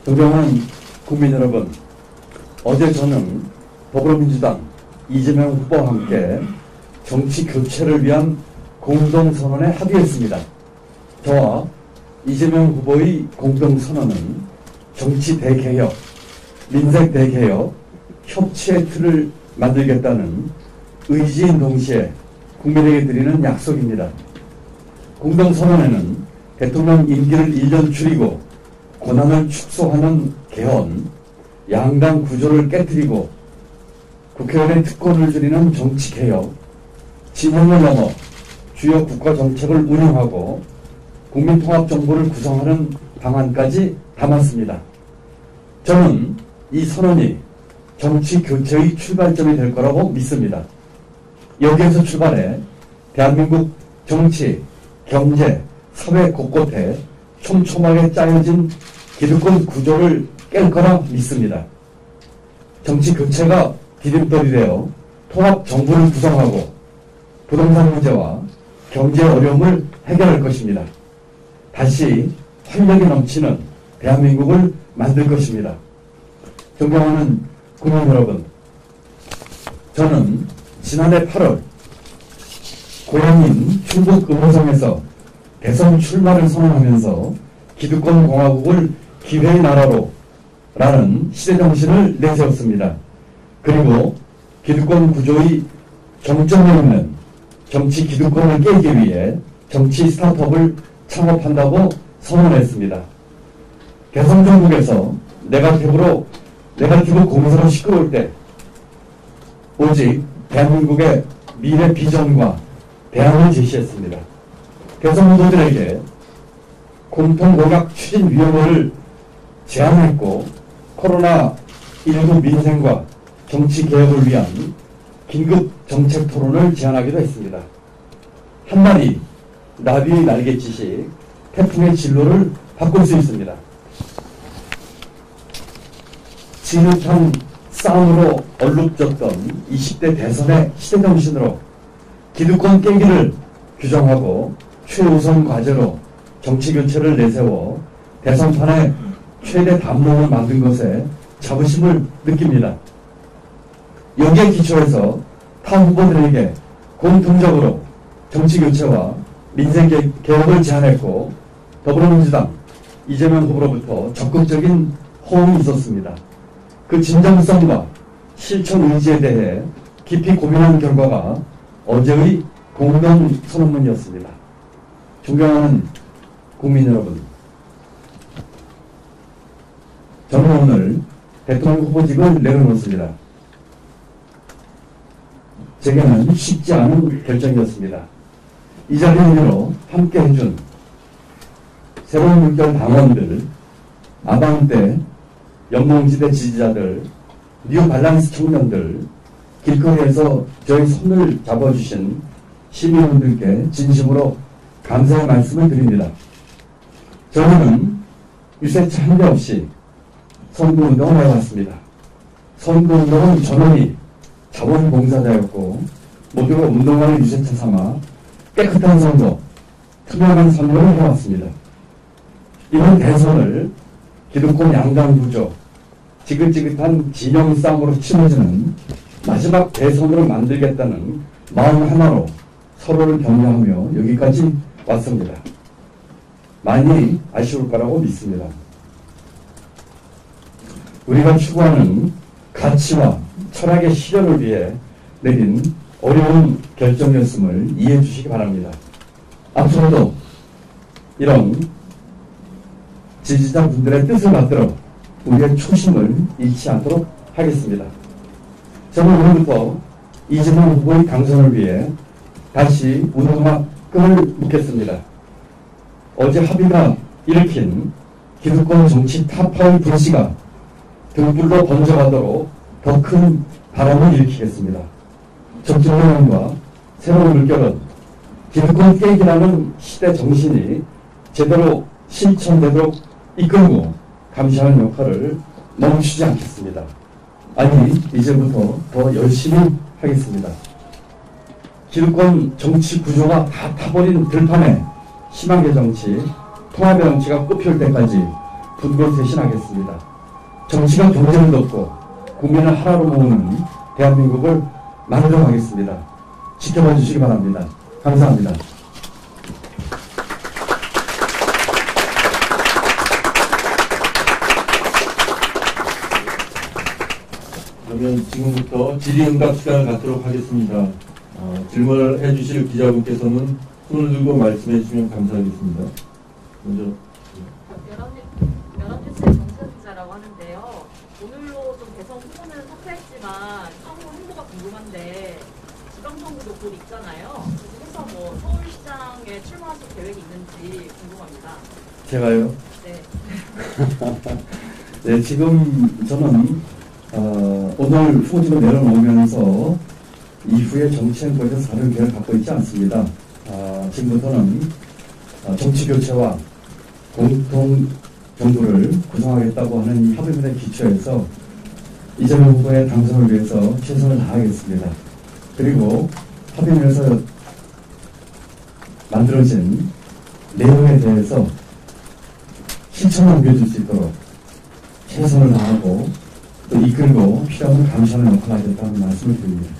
존경하는 국민 여러분, 어제 저는 더불어민주당 이재명 후보와 함께 정치 교체를 위한 공동선언에 합의했습니다. 저와 이재명 후보의 공동선언은 정치 대개혁, 민생 대개혁, 협치의 틀을 만들겠다는 의지인 동시에 국민에게 드리는 약속입니다. 공동선언에는 대통령 임기를 1년 줄이고 권한을 축소하는 개헌, 양당 구조를 깨뜨리고 국회의원의 특권을 줄이는 정치개혁, 진영을 넘어 주요 국가정책을 운영하고 국민통합정부를 구성하는 방안까지 담았습니다. 저는 이 선언이 정치교체의 출발점이 될 거라고 믿습니다. 여기에서 출발해 대한민국 정치, 경제, 사회 곳곳에 촘촘하게 짜여진 기득권 구조를 깰 거라 믿습니다. 정치 교체가 디딤돌이 되어 통합 정부를 구성하고 부동산 문제와 경제 어려움을 해결할 것입니다. 다시 활력이 넘치는 대한민국을 만들 것입니다. 존경하는 국민 여러분, 저는 지난해 8월 고향인 충북 음성에서 대선 출마를 선언하면서 기득권 공화국을 기회의 나라로 라는 시대정신을 내세웠습니다. 그리고 기득권 구조의 정점에 있는 정치 기득권을 깨기 위해 정치 스타트업을 창업한다고 선언했습니다. 개성 정국에서 네거티브 공세로 시끄러울 때 오직 대한민국의 미래 비전과 대안을 제시했습니다. 대선 후보들에게 공통공약 추진위원회를 제안했고 코로나19 민생과 정치개혁을 위한 긴급 정책 토론을 제안하기도 했습니다. 한 마리 나비의 날갯짓이 태풍의 진로를 바꿀 수 있습니다. 지긋한 싸움으로 얼룩졌던 20대 대선의 시대정신으로 기득권 깨기를 규정하고 최우선 과제로 정치교체를 내세워 대선판에 최대 담론을 만든 것에 자부심을 느낍니다. 여기에 기초해서 타 후보들에게 공통적으로 정치교체와 민생개혁을 제안했고 더불어민주당 이재명 후보로부터 적극적인 호응이 있었습니다. 그 진정성과 실천 의지에 대해 깊이 고민한 결과가 어제의 공동선언문이었습니다. 존경하는 국민 여러분, 저는 오늘 대통령 후보직을 내려놓습니다. 제게는 쉽지 않은 결정이었습니다. 이 자리로 함께 해준 새로운 물결 당원들, 아방떼, 연봉지대 지지자들, 뉴발란스 청년들, 길거리에서 저희 손을 잡아주신 시민분들께 진심으로 감사의 말씀을 드립니다. 저는 유세차 한 대 없이 선거운동을 해왔습니다. 선거운동은 전원이 자원봉사자였고 모두가 운동하는 유세차 삼아 깨끗한 선거, 투명한 선거를 해왔습니다. 이번 대선을 기득권 양당 구조, 지긋지긋한 진영 싸움으로 치러지는 마지막 대선으로 만들겠다는 마음 하나로 서로를 격려하며 여기까지 왔습니다. 많이 아쉬울 거라고 믿습니다. 우리가 추구하는 가치와 철학의 실현을 위해 내린 어려운 결정이었음을 이해해 주시기 바랍니다. 앞으로도 이런 지지자분들의 뜻을 받들어 우리의 초심을 잃지 않도록 하겠습니다. 저는 오늘부터 이재명 후보의 당선을 위해 다시 운동화 끈을 묶겠습니다. 어제 합의가 일으킨 기득권 정치 타파의 불씨가 등불로 번져가도록 더 큰 바람을 일으키겠습니다. 정치운동과 새로운 물결은 기득권 깨기라는 시대 정신이 제대로 실천되도록 이끌고 감시하는 역할을 멈추지 않겠습니다. 아니, 이제부터 더 열심히 하겠습니다. 기득권 정치 구조가 다 타버린 들판에 희망의 정치, 통합의 정치가 꼽힐 때까지 분별 대신하겠습니다. 정치가 경제를 돕고 국민을 하나로 모으는 대한민국을 만들어가겠습니다. 지켜봐 주시기 바랍니다. 감사합니다. 그러면 지금부터 질의응답 시간을 갖도록 하겠습니다. 질문을 해주실 기자분께서는 손을 들고 말씀해 주시면 감사하겠습니다. 먼저. 연합뉴스의 정세현 기자라고 하는데요. 오늘로 좀 대선 후보는 삭제했지만 선거 후보가 궁금한데 지방선거도 곧 있잖아요. 그래서 뭐 서울시장에 출마하실 계획이 있는지 궁금합니다. 제가요? 네. 네, 지금 저는 오늘 후보지로 내려놓으면서 이후에 정치행보에 대해서 다른 계획을 갖고 있지 않습니다. 지금부터는 정치교체와 공통 정부를 구성하겠다고 하는 이 합의문에 기초해서 이재명 후보의 당선을 위해서 최선을 다하겠습니다. 그리고 합의문에서 만들어진 내용에 대해서 실천을 옮겨줄 수 있도록 최선을 다하고 또 이끌고 필요하면 감시하는 역할을 하겠다는 말씀을 드립니다.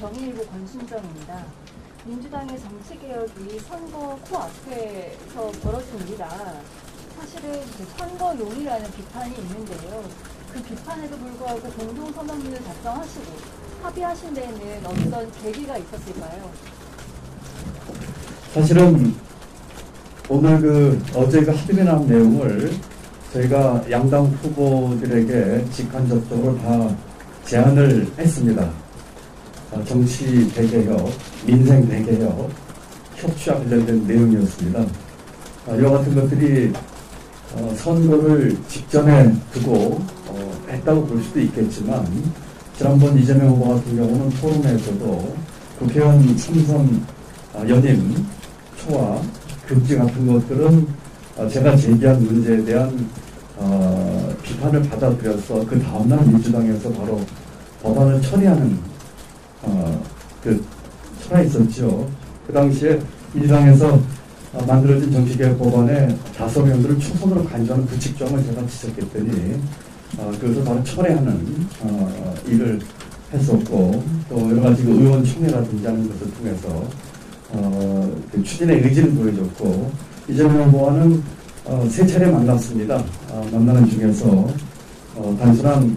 경일고 권순정입니다. 민주당의 정치개혁이 선거 코앞에서 벌어진 일이라 사실은 선거용이라는 비판이 있는데요. 그 비판에도 불구하고 공동선언문을 작성하시고 합의하신 데는 어떤 계기가 있었을까요? 사실은 오늘 어제 합의에 나온 내용을 저희가 양당 후보들에게 직간접적으로 다 제안을 했습니다. 정치 대개혁, 민생 대개혁, 혁신과 관련된 내용이었습니다. 이와 같은 것들이 선거를 직전에 두고 했다고 볼 수도 있겠지만 지난번 이재명 후보 같은 경우는 토론회에서도 국회의원 삼선 연임 초과 금지 같은 것들은 제가 제기한 문제에 대한 비판을 받아들여서 그 다음날 민주당에서 바로 법안을 처리하는 철회했었죠. 그 당시에 민주당에서 만들어진 정치개혁 법안에 5명들을 초선으로 간주하는 그 직종을 제가 지적했더니 그것을 바로 철회하는 일을 했었고 또 여러 가지 의원총회라든지 하는 것을 통해서 그 추진의 의지를 보여줬고 이재명 후보와는 세 차례 만났습니다. 만나는 중에서 단순한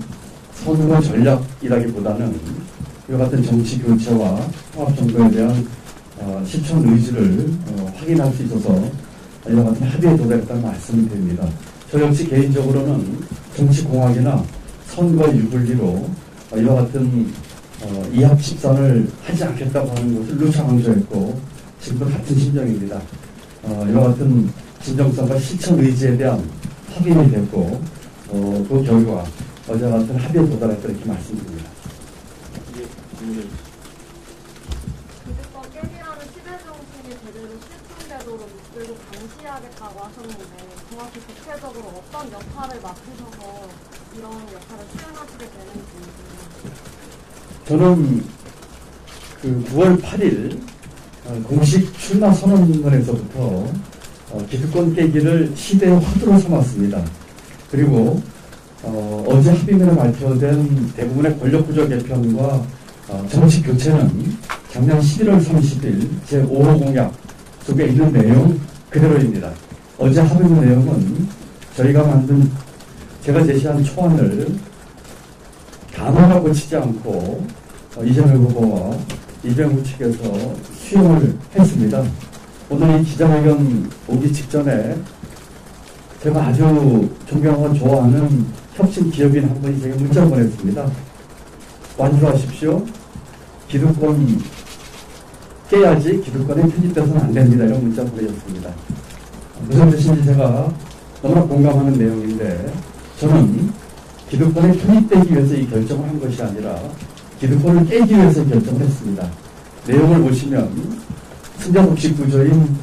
선거 전략이라기보다는 이와 같은 정치 교체와 통합 정부에 대한 실천 의지를 확인할 수 있어서 이와 같은 합의에 도달했다는 말씀이 드립니다. 저 역시 개인적으로는 정치공학이나 선거 유불리로 이와 같은 이합집산을 하지 않겠다고 하는 것을 누차 강조했고 지금도 같은 심정입니다. 이와 같은 진정성과 실천 의지에 대한 합의가 됐고 그 결과 어제 같은 합의에 도달했다 이렇게 말씀드립니다. 기득권 깨기라는 시대 정신이 제대로 실천되도록 이끌고 감시하겠다고 하셨는데 정확히 구체적으로 어떤 역할을 맡으셔서 이런 역할을 수행하시게 되는지. 저는 그 9월 8일 공식 출마 선언문에서부터 기득권 깨기를 시대의 화두로 삼았습니다. 그리고 어제 합의문에 발표된 대부분의 권력구조 개편과 정치 교체는 작년 11월 30일 제5호 공약 속에 있는 내용 그대로입니다. 어제 합의문 내용은 제가 제시한 초안을 단어가 고치지 않고 이재명 후보와 이병우 측에서 수용을 했습니다. 오늘 이 기자회견 오기 직전에 제가 아주 존경하고 좋아하는 혁신 기업인 한 분이 제게 문자를 보냈습니다. 완주하십시오. 기득권 깨야지 기득권에 편집돼서는 안 됩니다. 이런 문자 보내셨습니다. 무슨 뜻인지 제가 너무나 공감하는 내용인데 저는 기득권에 편입되기 위해서 이 결정을 한 것이 아니라 기득권을 깨기 위해서 결정을 했습니다. 내용을 보시면 승자독식 구조인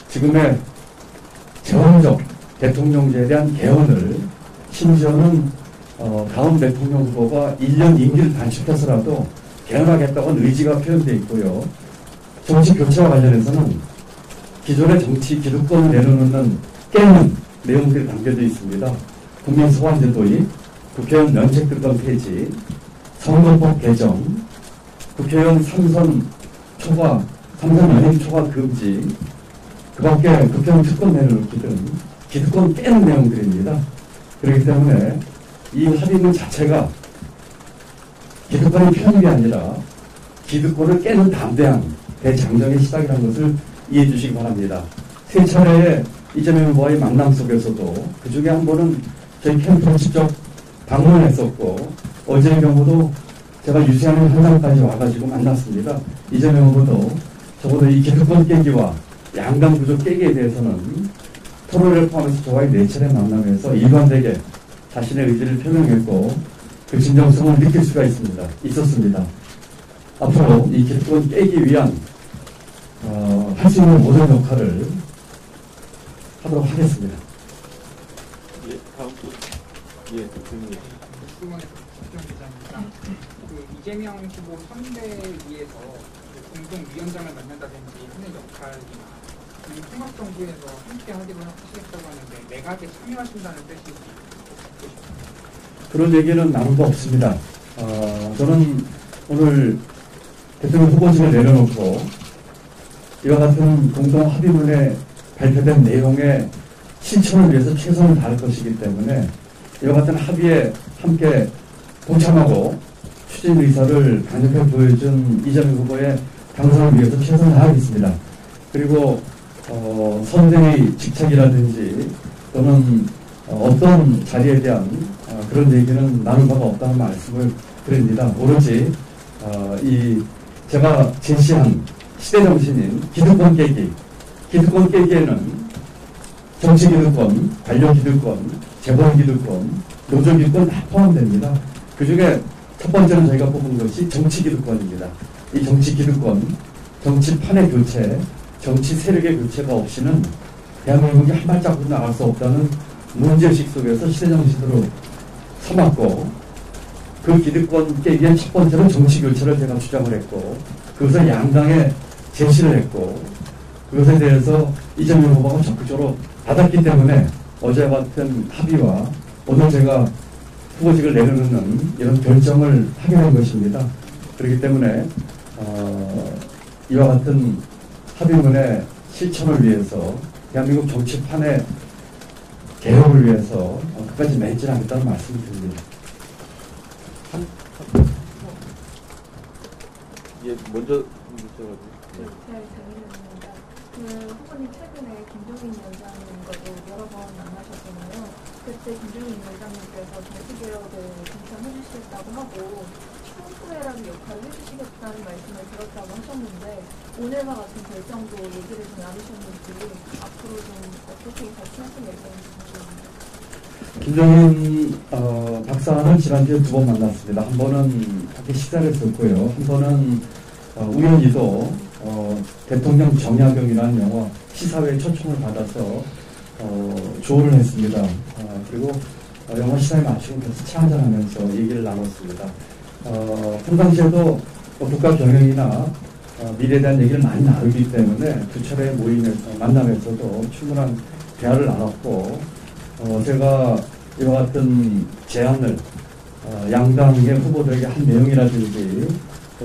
지금의 제왕적 대통령제에 대한 개헌을 심지어는 다음 대통령 후보가 1년 임기를 단축해서라도 개헌하겠다고 하는 의지가 표현되어 있고요. 정치 교체와 관련해서는 기존의 정치 기득권을 내려놓는 깨는 내용들이 담겨져 있습니다. 국민 소환제 도입, 국회의원 면책특권 폐지, 선거법 개정, 국회의원 삼선 연임 초과 금지, 그 밖에 국회의원 특권 내려놓기 등 기득권 깨는 내용들입니다. 그렇기 때문에 이 합의문 자체가 기득권의 편입이 아니라 기득권을 깨는 담대한 대장정의 시작이라는 것을 이해해 주시기 바랍니다. 세 차례의 이재명 후보와의 만남 속에서도 그 중에 한 번은 저희 캠프를 직접 방문했었고, 어제의 경우도 제가 유세하는 현장까지 와가지고 만났습니다. 이재명 후보도 적어도 이 기득권 깨기와 양당 구조 깨기에 대해서는 토론을 포함해서 저와의 4차례 만남에서 일관되게 자신의 의지를 표명했고, 그 진정성을 느낄 수가 있었습니다. 앞으로 이 기득권 깨기 위한 할 수 있는 모든 역할을 하도록 하겠습니다. 예, 다음 분. 예, 대표님. 수원의 국정기자입니다. 이재명 후보 선대위에서 공동위원장을 만난다든지 하는 역할이나 이 통합정부에서 함께 하기로 하시겠다고 하는데 내각에 참여하신다는 뜻이 그런 얘기는 나눈 거 없습니다. 저는 오늘 대통령 후보직을 내려놓고 이와 같은 공동 합의문에 발표된 내용의 실천을 위해서 최선을 다할 것이기 때문에 이와 같은 합의에 함께 동참하고 추진 의사를 강력하게 보여준 이재명 후보의 당선을 위해서 최선을 다하겠습니다. 그리고 선대위 직책이라든지 또는 어떤 자리에 대한 그런 얘기는 나눌 바가 없다는 말씀을 드립니다. 오로지 제가 제시한 시대정신인 기득권 깨기, 기득권 깨기에는 정치 기득권, 관료 기득권, 재벌 기득권, 노조 기득권 다 포함됩니다. 그 중에 첫 번째로 저희가 뽑은 것이 정치 기득권입니다. 이 정치 기득권, 정치판의 교체, 정치 세력의 교체가 없이는 대한민국이 한 발자국 나갈 수 없다는 문제의식 속에서 시대정신으로 삼았고, 그 기득권 깨기의 첫 번째로 정치 교체를 제가 주장을 했고, 그것을 양당에 제시를 했고, 그것에 대해서 이재명 후보가 적극적으로 받았기 때문에 어제와 같은 합의와 오늘 제가 후보직을 내려놓는 이런 결정을 하게 된 것입니다. 그렇기 때문에 이와 같은 합의문의 실천을 위해서 대한민국 정치판의 개혁을 위해서 끝까지 맺지하겠다는 말씀을 드립니다. 예, 먼저 장인입니다. 후보님 최근에 김종인 위원장님과도 여러 번 만나셨잖아요. 그때 김종인 위원장님께서 정치개혁을 동참해 주시겠다고 하고 총수회라는 역할을 해주시겠다는 말씀을 들었다고 하셨는데 오늘과 같은 결정도 얘기를 좀 나누셨는지 앞으로 좀 어떻게 결정하실 예정인지 궁금합니다. 김종인 박사는 지난주에 2번 만났습니다. 한 번은 밖에 식사를 했었고요. 한 번은 우연히도 대통령 정약용이라는 영화 시사회에 초청을 받아서 조언을 했습니다. 그리고 영화 시사회 마치고 계속 차 한잔하면서 얘기를 나눴습니다. 평상시에도 국가 경영이나 미래에 대한 얘기를 많이 나누기 때문에 두 차례의 만남에서도 충분한 대화를 나눴고, 제가 이와 같은 제안을 양당의 후보들에게 한 내용이라든지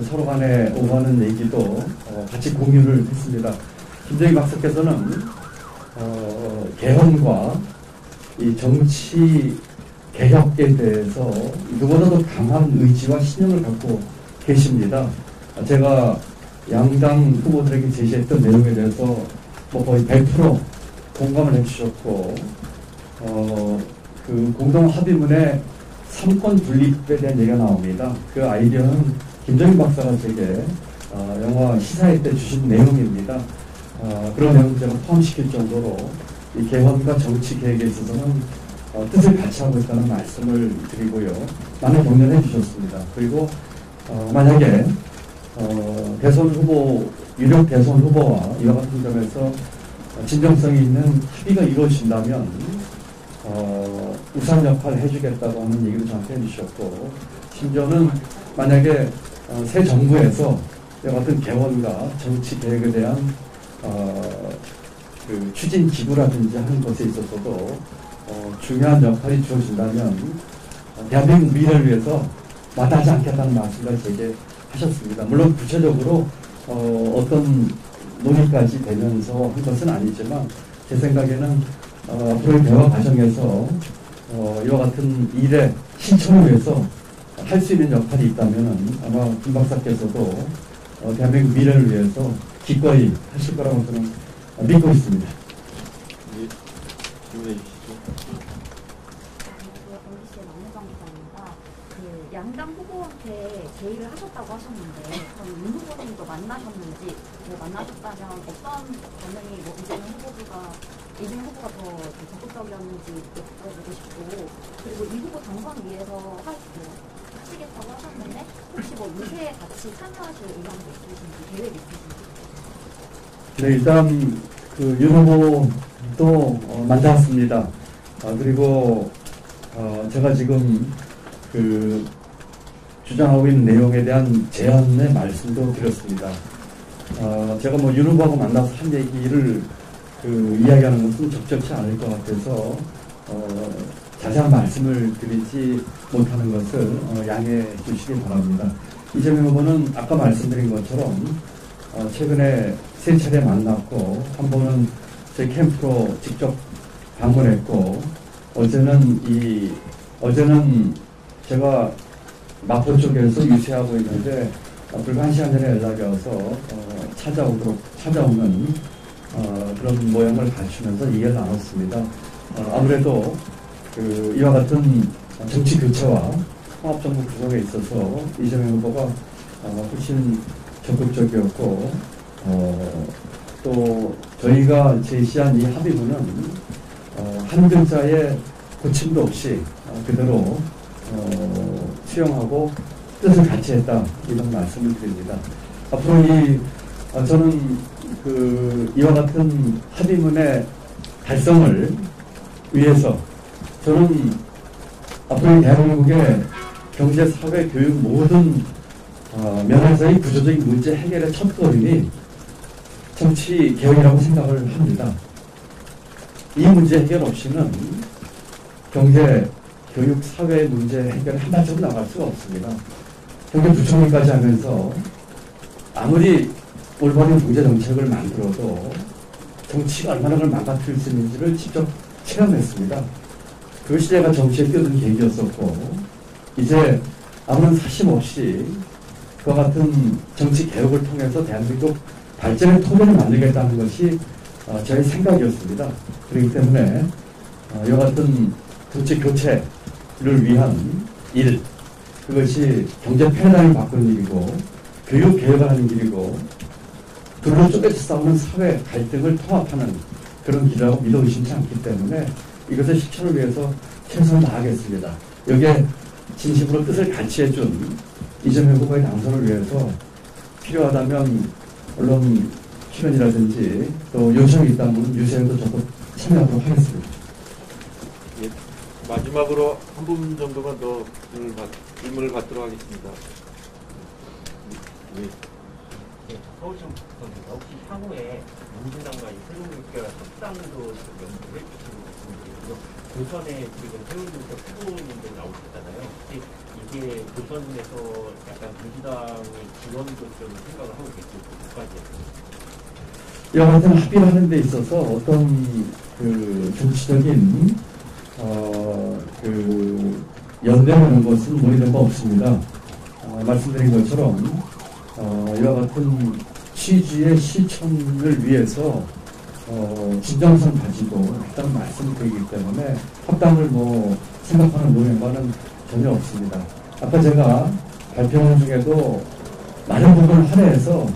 서로 간에 오가는 얘기도 같이 공유를 했습니다. 김정인 박사께서는 개헌과 이 정치 개혁에 대해서 누구보다도 강한 의지와 신념을 갖고 계십니다. 제가 양당 후보들에게 제시했던 내용에 대해서 거의 100% 공감을 해주셨고, 그 공동 합의문에 3권 분립에 대한 얘기가 나옵니다. 그 아이디어는 김정인 박사가 제게 영화 시사회 때 주신 내용입니다. 그런 내용을 제가 포함시킬 정도로 이 개헌과 정치 계획에 있어서는 뜻을 같이 하고 있다는 말씀을 드리고요. 많은 격려해 주셨습니다. 그리고 만약에 대선 후보, 유력 대선 후보와 이와 같은 점에서 진정성이 있는 합의가 이루어진다면 우산 역할을 해주겠다고 하는 얘기도 저한테 해주셨고, 심지어는 만약에 새 정부에서 이와 같은 개헌과 정치 개혁에 대한 그 추진 기구라든지 하는 것에 있어서도 중요한 역할이 주어진다면 대한민국 미래를 위해서 마다하지 않겠다는 말씀을 제기하셨습니다. 물론 구체적으로 어떤 논의까지 되면서 한 것은 아니지만 제 생각에는 앞으로의 대화 과정에서 이와 같은 일의 실천을 위해서 할 수 있는 역할이 있다면 아마 김 박사께서도 대한민국 미래를 위해서 기꺼이 하실 거라고 저는 믿고 있습니다. 예, 질문해 주시죠. MBC의 남우정 기자입니다. 그 양당 후보한테 제의를 하셨다고 하셨는데 그럼 윤 후보님도 만나셨는지 만나셨다면 어떤 반응이 이재명 후보가 더 적극적이었는지 여쭤보고 싶고 그리고 이 후보 당선 위해서 하시겠다고 하셨는데 혹시 유세에 같이 참여하실 의향도 있으신지 계획 있으신지? 네, 일단 윤 후보도 만났습니다. 그리고 제가 지금 주장하고 있는 내용에 대한 제안의 말씀도 드렸습니다. 제가 윤 후보하고 만나서 한 얘기를 이야기하는 것은 적절치 않을 것 같아서 자세한 말씀을 드리지 못하는 것을 양해해 주시기 바랍니다. 이재명 후보는 아까 말씀드린 것처럼 최근에 세 차례 만났고 한 번은 제 캠프로 직접 방문했고 어제는 제가 마포 쪽에서 유세하고 있는데 불과 1시간 전에 연락이 와서 찾아오는 그런 모양을 갖추면서 이해를 나눴습니다. 아무래도 이와 같은 정치 교체와 통합정부 구성에 있어서 이재명 후보가 훨씬 적극적이었고 또 저희가 제시한 이 합의문은 한 글자의 고침도 없이 그대로 수용하고 뜻을 같이 했다 이런 말씀을 드립니다. 앞으로 저는 이와 같은 합의문의 달성을 위해서 저는 앞으로 대한민국의 경제, 사회, 교육 모든 면에서의 구조적인 문제 해결의 첫걸음이 정치 개혁이라고 생각을 합니다. 이 문제 해결 없이는 경제, 교육, 사회 문제 해결 한 발자국 나갈 수가 없습니다. 경제부총리까지 하면서 아무리 올바른 경제정책을 만들어도 정치가 얼마나 그걸 망가뜨릴 수 있는지를 직접 체험했습니다. 그것이 제가 정치에 뛰어든 계기였었고 이제 아무런 사심 없이 그와 같은 정치 개혁을 통해서 대한민국 발전의 토대를 만들겠다는 것이 저의 생각이었습니다. 그렇기 때문에 이와 같은 정치 교체를 위한 일, 그것이 경제 패러다임을 바꾸는 일이고 교육 개혁을 하는 길이고 둘로 쪼개져 싸우는 사회 갈등을 통합하는 그런 길이라고 믿어 의심치 않기 때문에 이것의 실천을 위해서 최선을 다하겠습니다. 여기에 진심으로 뜻을 같이 해준 이재명 후보의 당선을 위해서 필요하다면 언론 출연이라든지 또 요청이 있다면 유세에도 적극 참여하도록 하겠습니다. 예, 마지막으로 한 분 정도만 더 질문을 받도록 하겠습니다. 예. 네, 서울시청 선생님, 혹시 향후에 민주당과의 새로운 국회와 협상도 연구를 해주시고 있는데요. 도선에 지금 새로운 국회 후보님들 나오셨잖아요. 혹시 이게 도선에서 약간 민주당의 지원도 좀 생각을 하고 계시고 국가지에서? 이와 같은 합의를 하는 데 있어서 어떤 정치적인 연대하는 것은 논의된 바 없습니다. 말씀드린 것처럼 이와 같은 취지의 실천을 위해서 진정성 가지고 일단 말씀을 드리기 때문에 합당을 생각하는 논의와는 전혀 없습니다. 아까 제가 발표한 중에도 많은 부분을 할애해서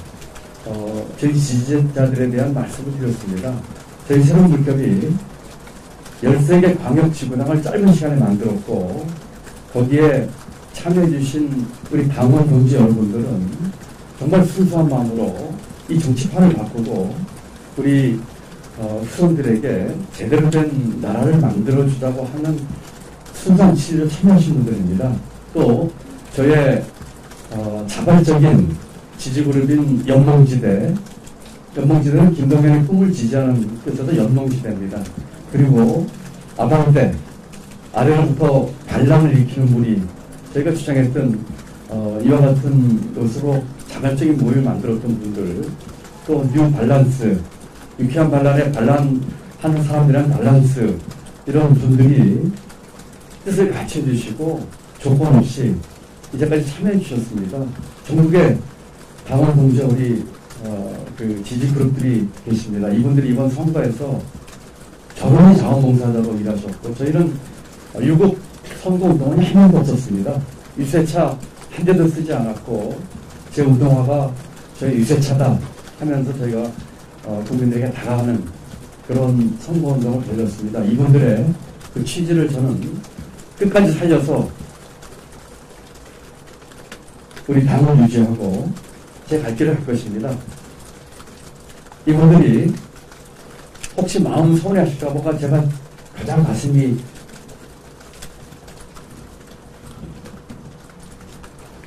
저희 지지자들에 대한 말씀을 드렸습니다. 저희 새로운 물결이 13개 광역지구당을 짧은 시간에 만들었고 거기에 참여해주신 우리 당원 동지 여러분들은 정말 순수한 마음으로 이 정치판을 바꾸고 우리 후손들에게 제대로 된 나라를 만들어주자고 하는 순수한 취지로 참여하신 분들입니다. 또 저의 자발적인 지지그룹인 연몽지대는 김동연의 꿈을 지지하는 뜻에서 연몽지대입니다. 그리고 아방대, 아래로부터 반란을 일으키는 무리, 저희가 주장했던 이와 같은 것으로 자발적인 모임을 만들었던 분들, 또 뉴 밸런스, 유쾌한 반란에 반란하는 사람들이란 밸런스, 이런 분들이 뜻을 갖춰주시고 조건 없이 이제까지 참여해 주셨습니다. 전국에 당원 동지 우리 그 지지 그룹들이 계십니다. 이분들이 이번 선거에서 저번에 자원봉사자로 일하셨고, 저희는 유급 선거운동은 한 명도 없었습니다. 유세차 한 대도 쓰지 않았고, 제 운동화가 저희 유세차다 하면서 저희가 국민들에게 다가가는 그런 선거운동을 벌였습니다. 이분들의 그 취지를 저는 끝까지 살려서 우리 당을 유지하고 제 갈 길을 할 것입니다. 이분들이 혹시 마음 서운해하실까 봐 제가 가장 가슴이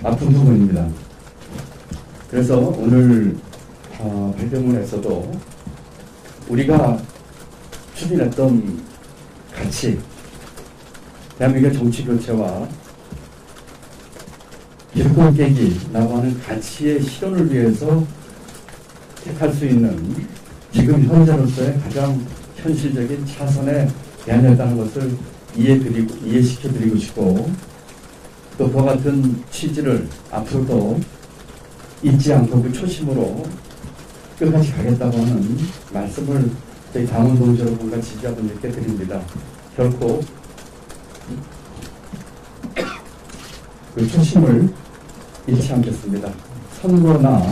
아픈 부분입니다. 그래서 오늘 발표문에서도 우리가 추진했던 가치, 대한민국의 정치 교체와 기득권 깨기라고 하는 가치의 실현을 위해서 택할 수 있는 지금 현재로서의 가장 현실적인 차선의 대안이었다는 것을 이해시켜드리고 싶고, 또 그와 같은 취지를 앞으로도 잊지 않고 그 초심으로 끝까지 가겠다고 하는 말씀을 저희 당원 동지 여러분과 지지자분들께 드립니다. 결코 그 초심을 잃지 않겠습니다. 선거나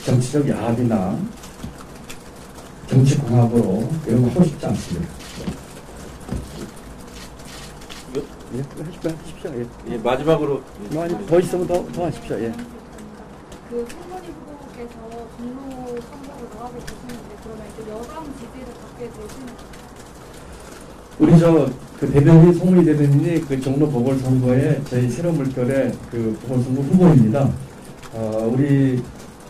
정치적 야합이나 정치 공합으로 이런 거 하고 싶지 않습니다. 예, 하십시오. 예. 예, 마지막으로 더 있으면 더 하십시오. 예. 그 송문희 후보께서 종로 선거를 하고 계시는데 그러면 이제 여당 지지를 받게 되시는 우리 그 대변인 송문희 대변인이 그 종로 보궐선거에 저희 새로운 물결의 그 보궐선거 후보입니다. 우리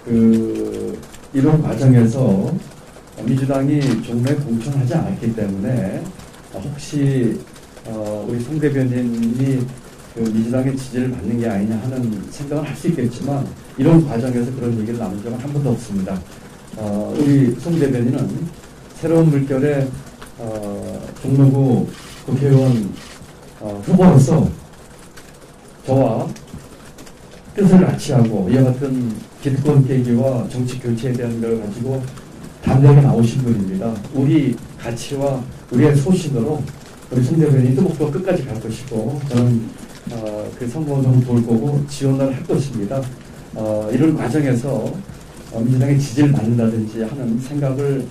그 이런 과정에서 민주당이 종로에 공천하지 않았기 때문에 혹시 우리 송 대변인이 그 민주당의 지지를 받는 게 아니냐 하는 생각을 할 수 있겠지만, 이런 과정에서 그런 얘기를 나눈 적은 한 번도 없습니다. 우리 송 대변인은 새로운 물결의 종로구 국회의원 후보로서 저와 뜻을 같이하고 이와 같은 기득권 깨기와 정치 교체에 대한 걸 가지고 담대하게 나오신 분입니다. 우리 가치와 우리의 소신으로 우리 송 대변인이 뜨겁고 끝까지 갈 것이고, 저는 그 선거운동을 볼 거고 지원을 할 것입니다. 이런 과정에서 민주당의 지지를 받는다든지 하는 생각을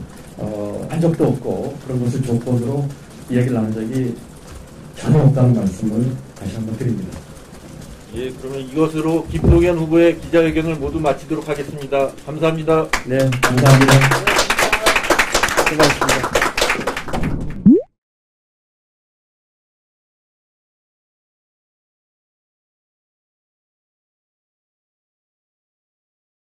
한 적도 없고, 그런 것을 조건으로 이야기를 나눈 적이 전혀 없다는 말씀을 다시 한번 드립니다. 예, 그러면 이것으로 김동연 후보의 기자회견을 모두 마치도록 하겠습니다. 감사합니다. 네, 감사합니다.